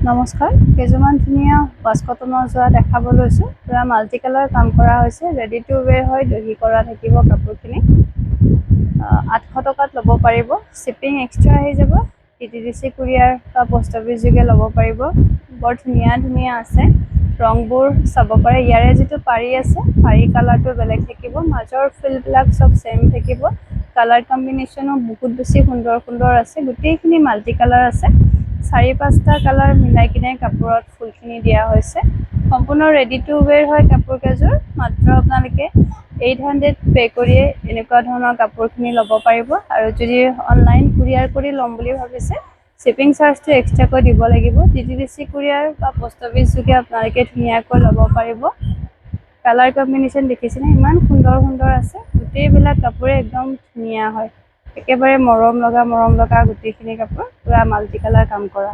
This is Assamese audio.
নমস্কাৰ, কেইজনমান ধুনীয়া বাছ কটনৰ যোৱা দেখাব লৈছোঁ। পুৰা মাল্টি কালাৰ কাম কৰা হৈছে, ৰেডি টু ৱেৰ হয়, দহি কৰা থাকিব কাপোৰখিনি। 800 টকাত ল'ব পাৰিব, শ্বিপিং এক্সট্ৰা আহি যাব। DTDC কুৰিয়াৰ বা পোষ্ট অফিচ যোগে ল'ব পাৰিব। বৰ ধুনীয়া ধুনীয়া আছে, ৰংবোৰ চাব পাৰে। ইয়াৰে যিটো পাৰি আছে, পাৰি কালাৰটো বেলেগ থাকিব, মাজৰ ফিলবিলাক চব ছেম থাকিব। কালাৰ কম্বিনেশ্যনো বহুত বেছি সুন্দৰ সুন্দৰ আছে, গোটেইখিনি মাল্টি কালাৰ আছে। 4-5টা কালাৰ মিলাই কিনে কাপোৰত ফুলখিনি দিয়া হৈছে। সম্পূৰ্ণ ৰেডি টু ৱেৰ হয় কাপোৰ কেইযোৰ। মাত্ৰ আপোনালোকে 800 পে' কৰিয়ে এনেকুৱা ধৰণৰ কাপোৰখিনি ল'ব পাৰিব। আৰু যদি অনলাইন কুৰিয়াৰ কৰি ল'ম বুলি ভাবিছে, শ্বিপিং চাৰ্জটো এক্সট্ৰাকৈ দিব লাগিব। DTDC কুৰিয়াৰ বা পোষ্ট অফিচ যোগে আপোনালোকে ধুনীয়াকৈ ল'ব পাৰিব। কালাৰ কম্বিনেশ্যন দেখিছেনে, ইমান সুন্দৰ সুন্দৰ আছে। গোটেইবিলাক কাপোৰে একদম ধুনীয়া হয়, একেবাৰে মৰম লগা গোটেইখিনি কাপোৰ, পুৰা মাল্টি কালাৰ কাম কৰা।